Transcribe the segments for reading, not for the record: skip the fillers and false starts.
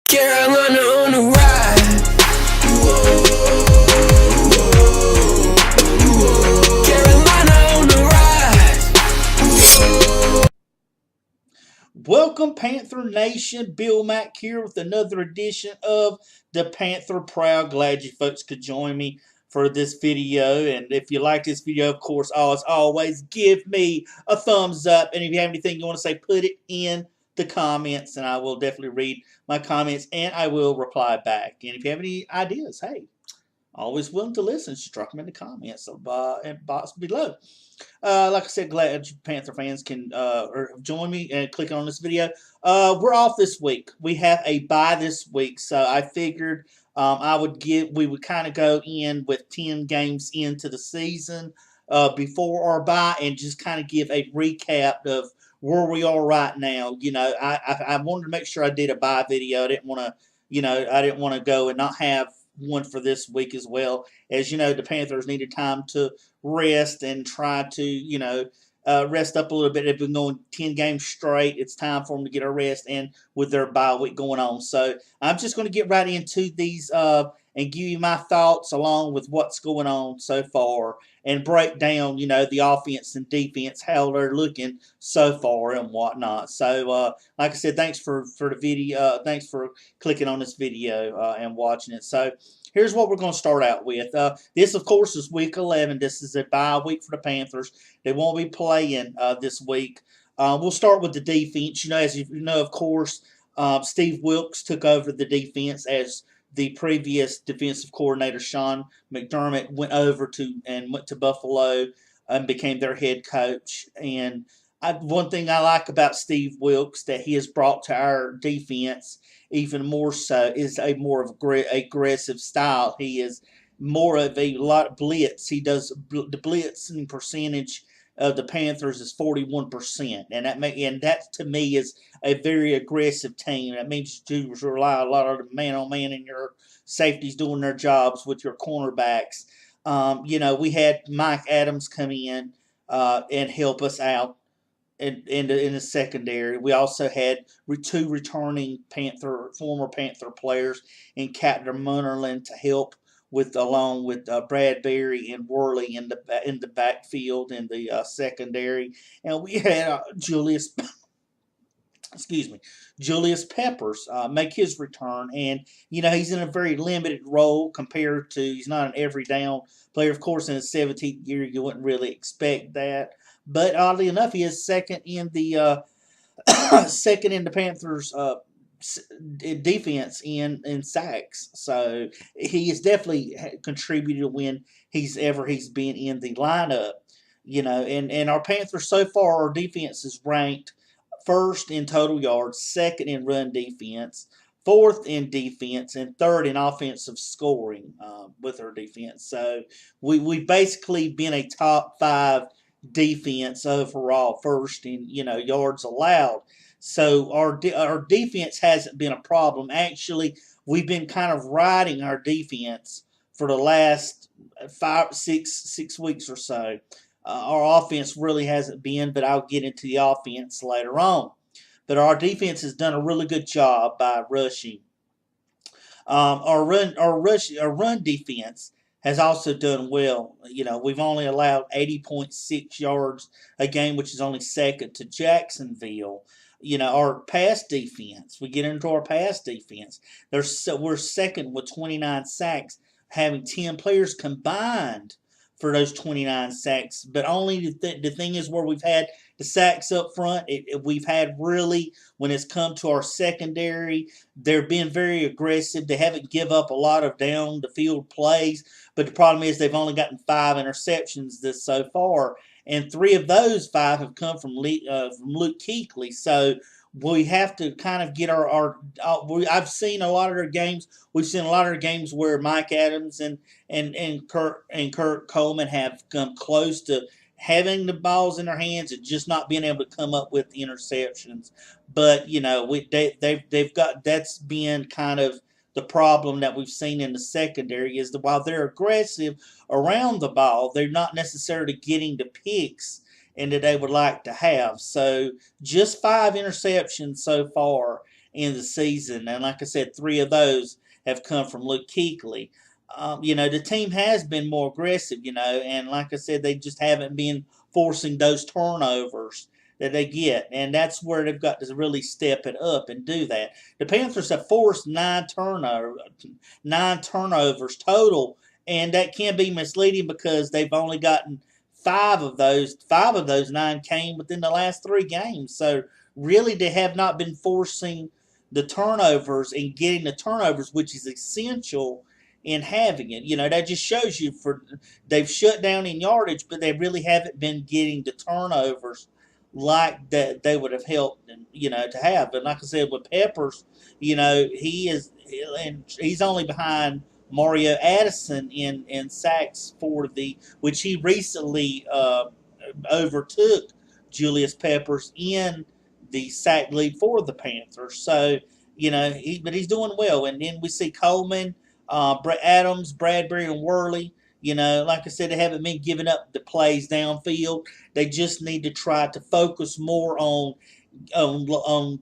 Carolina on the ride. Carolina on the rise. Welcome, Panther Nation. Bill Mack here with another edition of the Panther Prowl. Glad you folks could join me for this video. And if you like this video, of course, as always, give me a thumbs up. And if you have anything you want to say, put it in the comments, and I will definitely read my comments and I will reply back. And if you have any ideas, hey, always willing to listen. Just drop them in the comments and box below. Like I said, glad Panther fans can join me and click on this video. We're off this week. We have a bye this week, so I figured we would kind of go in with 10 games into the season before our bye and just kind of give a recap of where we are right now. You know, I wanted to make sure I did a bye video. I didn't want to go and not have one for this week as well. As you know, the Panthers needed time to rest and try to, rest up a little bit. They've been going 10 games straight. It's time for them to get a rest, and with their bye week going on. So I'm just going to get right into these and give you my thoughts along with what's going on so far and break down, the offense and defense, how they're looking so far and whatnot. So, like I said, thanks for the video. Thanks for clicking on this video and watching it. So here's what we're going to start out with. This, of course, is Week 11. This is a bye week for the Panthers. They won't be playing this week. We'll start with the defense. As you know, of course, Steve Wilkes took over the defense as the previous defensive coordinator, Sean McDermott, went to Buffalo and became their head coach. And one thing I like about Steve Wilkes that he has brought to our defense even more so is a more of aggressive style. He is more of a lot of blitz. He does the blitzing percentage of the Panthers is 41%, and that to me is a very aggressive team. That means you rely a lot on man on man and your safeties doing their jobs with your cornerbacks. We had Mike Adams come in and help us out in the secondary. We also had two returning former Panther players in Captain Munnerlin to help along with Bradbury and Worley in the backfield in the secondary, and we had Julius Peppers make his return, and he's in a very limited role compared to he's not an every down player. Of course, in his 17th year, you wouldn't really expect that, but oddly enough, he is second in the Panthers. Defense in sacks, so he has definitely contributed when he's been in the lineup, and our Panthers so far, our defense is ranked first in total yards, second in run defense, fourth in defense, and third in offensive scoring with our defense. So we've basically been a top 5 defense overall, first in yards allowed. So our defense hasn't been a problem. Actually, we've been kind of riding our defense for the last 6 weeks or so. Our offense really hasn't been, but I'll get into the offense later on. But our defense has done a really good job by rushing. Our run defense has also done well. We've only allowed 80.6 yards a game, which is only second to Jacksonville. Our pass defense, we get into our pass defense. We're second with 29 sacks, having 10 players combined for those 29 sacks. But only the thing is where we've had the sacks up front, we've had really, when it's come to our secondary, they've been very aggressive. They haven't give up a lot of down the field plays, but the problem is they've only gotten 5 interceptions so far. And 3 of those 5 have come from Luke Kuechly. So we have to kind of get I've seen a lot of their games. We've seen a lot of their games where Mike Adams and Kurt Coleman have come close to having the balls in their hands and just not being able to come up with interceptions. But they've got, that's been kind of the problem that we've seen in the secondary, is that while they're aggressive around the ball, they're not necessarily getting the picks and that they would like to have. So just 5 interceptions so far, in the season. And like I said, 3 of those have come from Luke Kuechly. The team has been more aggressive, and like I said, they just haven't been forcing those turnovers that they get, and that's where they've got to really step it up and do that. The Panthers have forced 9 turnovers total, and that can be misleading because they've only gotten 5 of those. 5 of those 9 came within the last 3 games, so really they have not been forcing the turnovers and getting the turnovers, which is essential in having it. That just shows you they've shut down in yardage, but they really haven't been getting the turnovers like that they would have helped to have. But like I said, with Peppers, he's only behind Mario Addison in sacks for which he recently overtook Julius Peppers in the sack lead for the Panthers. So but he's doing well. And then we see Coleman, Adams, Bradbury, and Worley. Like I said, they haven't been giving up the plays downfield. They just need to try to focus more on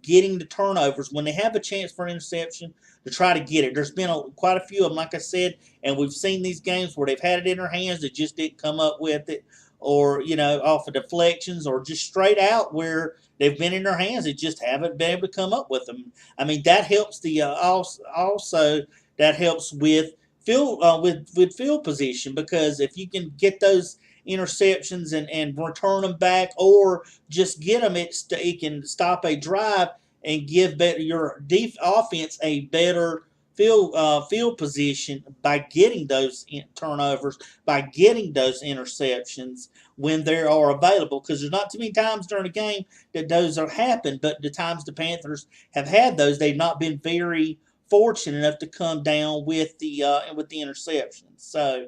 getting the turnovers when they have a chance for an interception to try to get it. There's been quite a few of them, like I said, and we've seen these games where they've had it in their hands, they just didn't come up with it, or off of deflections, or just straight out where they've been in their hands, they just haven't been able to come up with them. I mean, that helps also that helps with field position, because if you can get those interceptions and return them back, or just get them, it can stop a drive and give your offense a better field position by getting those turnovers, by getting those interceptions when they are available. Because there's not too many times during a game that those are happened, but the times the Panthers have had those, they've not been very fortunate enough to come down with the interceptions. So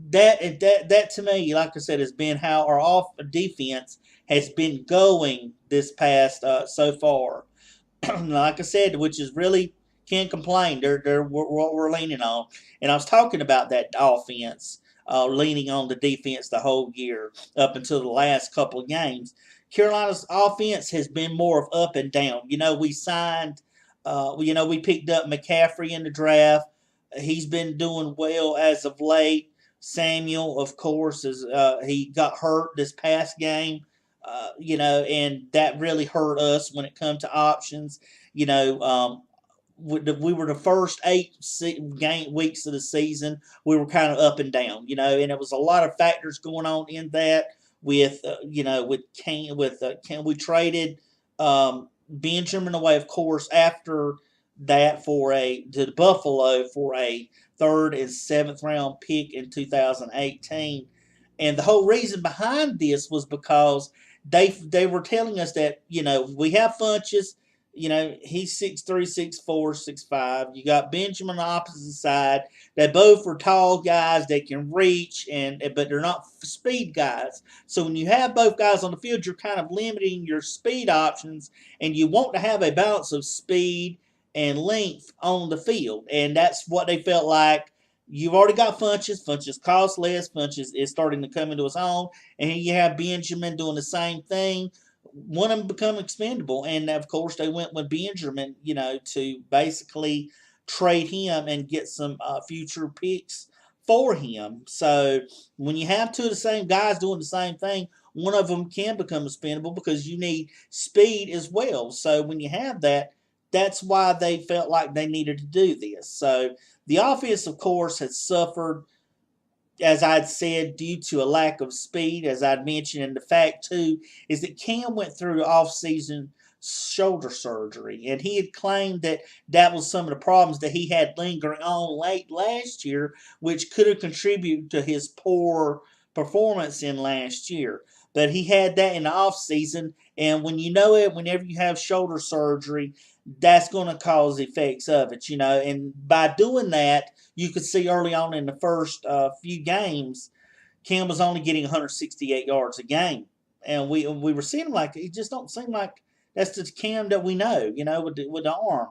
that to me, like I said, has been how our defense has been going this past so far. Like I said, which is really can't complain. They're what we're leaning on, and I was talking about that offense leaning on the defense the whole year up until the last couple of games. Carolina's offense has been more of up and down. We signed. We picked up McCaffrey in the draft. He's been doing well as of late. Samuel, of course, he got hurt this past game, and that really hurt us when it comes to options. We were the first 8 weeks of the season. We were kind of up and down, and it was a lot of factors going on in that. We traded Benjamin away, of course, after that to Buffalo for a 3rd and 7th round pick in 2018. And the whole reason behind this was because they were telling us that, we have Funches, he's 6'3", 6'4", 6'5". You got Benjamin on the opposite side. They both are tall guys that can reach, but they're not speed guys. So when you have both guys on the field, you're kind of limiting your speed options, and you want to have a balance of speed and length on the field. And that's what they felt like. You've already got Funches. Funches costs less. Funches is starting to come into his own. And here you have Benjamin doing the same thing. One of them become expendable. And, of course, they went with Benjamin, to basically trade him and get some future picks for him. So when you have 2 of the same guys doing the same thing, one of them can become expendable because you need speed as well. So when you have that, that's why they felt like they needed to do this. So the offense, of course, has suffered, as I'd said, due to a lack of speed, as I'd mentioned. And the fact, too, is that Cam went through off-season shoulder surgery, and he had claimed that was some of the problems that he had lingering on late last year, which could have contributed to his poor performance in last year. But he had that in the off-season, and when you know it, whenever you have shoulder surgery, that's going to cause effects of it, And by doing that, you could see early on in the first few games, Cam was only getting 168 yards a game. And we were seeing him like, it just don't seem like that's the Cam that we know, with the arm.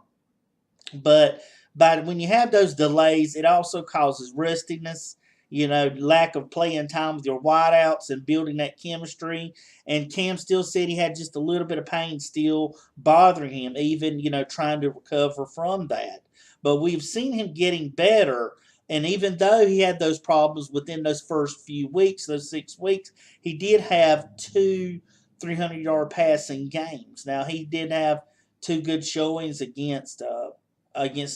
But when you have those delays, it also causes rustiness. lack of playing time with your wideouts and building that chemistry. And Cam still said he had just a little bit of pain still bothering him, even, trying to recover from that. But we've seen him getting better. And even though he had those problems within those first few weeks, those 6 weeks, he did have two 300-yard passing games. Now, he did have two good showings against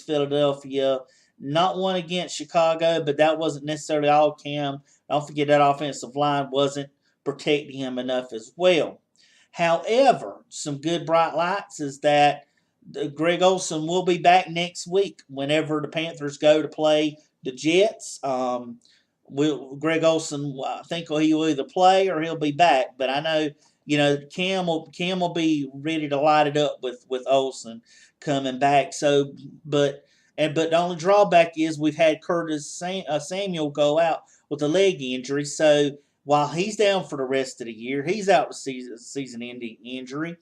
Philadelphia. Not one against Chicago, but that wasn't necessarily all Cam. Don't forget that offensive line wasn't protecting him enough as well. However, some good bright lights is that Greg Olsen will be back next week whenever the Panthers go to play the Jets. Greg Olsen, I think he will either play or he'll be back. But I know, Cam will be ready to light it up with Olsen coming back. So, but the only drawback is we've had Curtis Samuel go out with a leg injury. So while he's down for the rest of the year, he's out with season-ending injury.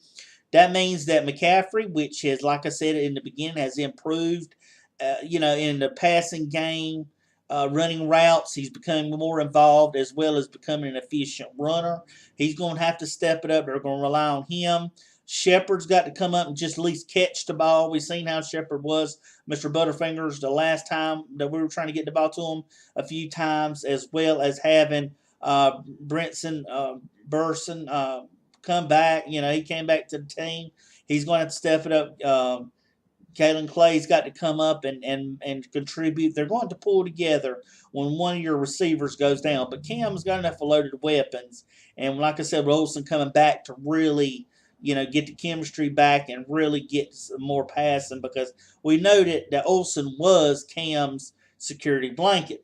That means that McCaffrey, which has, like I said in the beginning, has improved, in the passing game, running routes. He's becoming more involved as well as becoming an efficient runner. He's going to have to step it up. They're going to rely on him. Shepard's got to come up and just at least catch the ball. We've seen how Shepard was, Mr. Butterfingers, the last time that we were trying to get the ball to him a few times, as well as having Brinson Burson come back. He came back to the team. He's going to have to step it up. Kalen Clay's got to come up and contribute. They're going to pull together when one of your receivers goes down. But Cam's got enough loaded weapons. And like I said, Olsen coming back to really, get the chemistry back and really get some more passing, because we noted that Olsen was Cam's security blanket.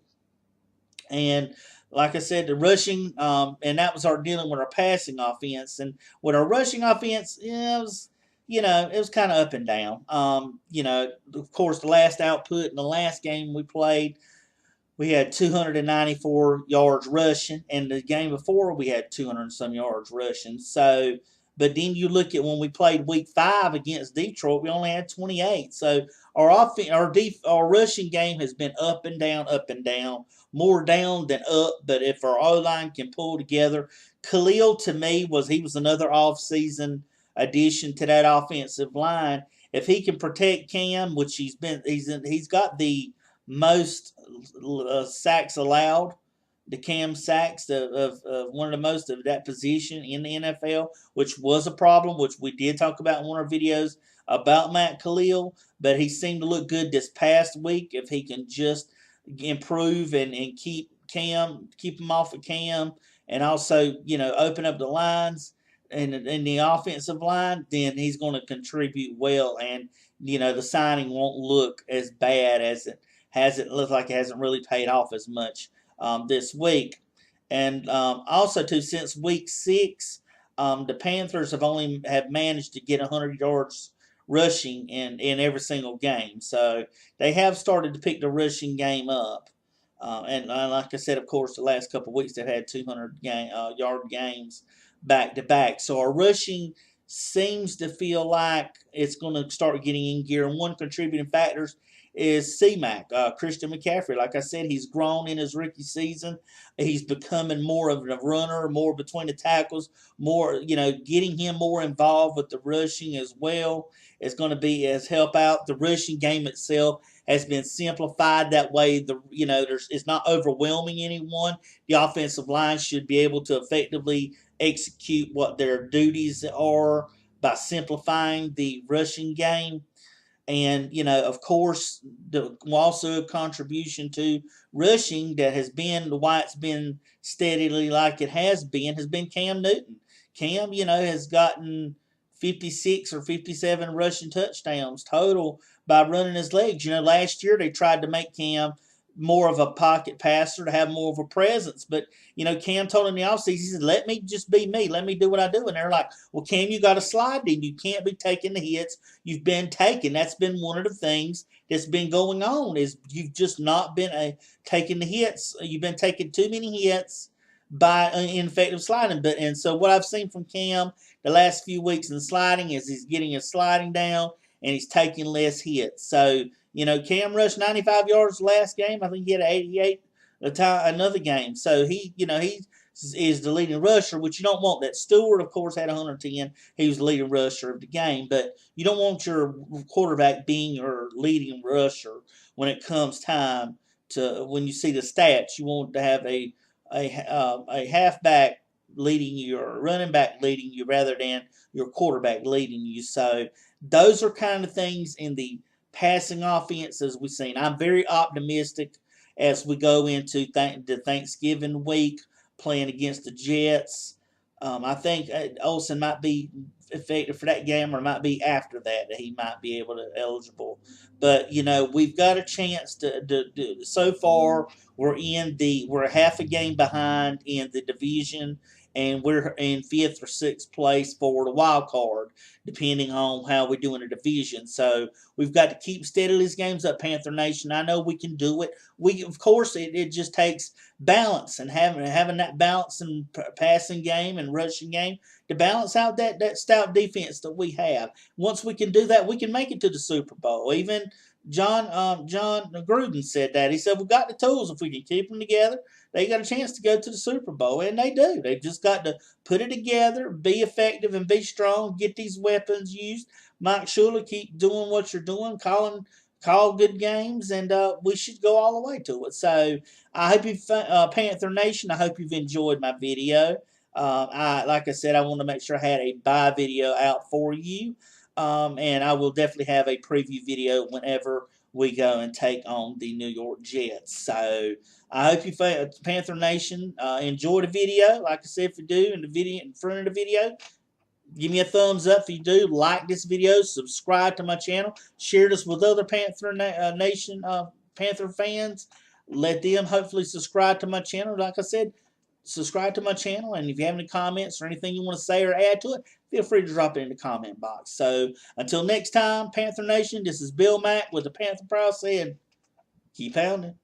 And like I said, the rushing, and that was our dealing with our passing offense. And with our rushing offense, it was kind of up and down. Of course, the last output in the last game we played, we had 294 yards rushing, and the game before we had 200 and some yards rushing. So, but then you look at when we played Week 5 against Detroit, we only had 28. So our rushing game has been up and down, more down than up. But if our O-line can pull together, Khalil to me was another off-season addition to that offensive line. If he can protect Cam, which he's got the most sacks allowed, the Cam sacks of one of the most of that position in the NFL, which was a problem, which we did talk about in one of our videos about Matt Khalil. But he seemed to look good this past week. If he can just improve and keep him off of Cam, and also open up the lines and in the offensive line, then he's going to contribute well, and the signing won't look as bad as it looks like it hasn't really paid off as much this week. And also too, since week 6, the Panthers have managed to get 100 yards rushing in every single game. So they have started to pick the rushing game up. And like I said, of course, the last couple of weeks they've had 200-yard games back to back. So our rushing seems to feel like it's going to start getting in gear. And one contributing factors is C-Mac, Christian McCaffrey. Like I said, he's grown in his rookie season. He's becoming more of a runner, more between the tackles, more, getting him more involved with the rushing as well is going to has help out. The rushing game itself has been simplified that way. It's not overwhelming anyone. The offensive line should be able to effectively execute what their duties are by simplifying the rushing game. And, of course, also a contribution to rushing that has been why it's been steadily like it has been Cam Newton. Cam, has gotten 56 or 57 rushing touchdowns total by running his legs. Last year they tried to make Cam more of a pocket passer to have more of a presence. But, Cam told him in the offseason, he said, let me just be me. Let me do what I do. And they're like, well, Cam, you got to slide in. You can't be taking the hits you've been taking. That's been one of the things that's been going on is you've just not been taking the hits. You've been taking too many hits by ineffective sliding. And so what I've seen from Cam the last few weeks in sliding is he's getting his sliding down and he's taking less hits. So, Cam rushed 95 yards last game. I think he had an 88 another game. So he, he is the leading rusher, which you don't want. That Stewart, of course, had 110. He was the leading rusher of the game, but you don't want your quarterback being your leading rusher when it comes time to when you see the stats. You want to have a halfback leading you or running back leading you rather than your quarterback leading you. So those are kind of things in the passing offense as we've seen. I'm very optimistic as we go into the Thanksgiving week playing against the Jets. I think Olsen might be effective for that game, or it might be after that he might be able to eligible. But we've got a chance to. So far, we're half a game behind in the division, and we're in fifth or sixth place for the wild card, depending on how we do in the division. So we've got to keep steady these games up, Panther Nation. I know we can do it. Of course, it just takes balance and having that balance in passing game and rushing game to balance out that stout defense that we have. Once we can do that, we can make it to the Super Bowl. Even John Gruden said that. He said we've got the tools if we can keep them together. They got a chance to go to the Super Bowl, and they do. They've just got to put it together, be effective, and be strong. Get these weapons used. Mike Shula, keep doing what you're doing, call good games, and we should go all the way to it. So I hope you, Panther Nation, I hope you've enjoyed my video. Like I said, I want to make sure I had a buy video out for you, and I will definitely have a preview video whenever we go and take on the New York Jets. So I hope you, Panther Nation, enjoyed the video. Like I said, if you do, in front of the video, give me a thumbs up if you do. Like this video. Subscribe to my channel. Share this with other Panther Nation Panther fans. Let them hopefully subscribe to my channel. Like I said, subscribe to my channel. And if you have any comments or anything you want to say or add to it, feel free to drop it in the comment box. So until next time, Panther Nation, this is Bill Mack with the Panther Prowl saying, keep pounding.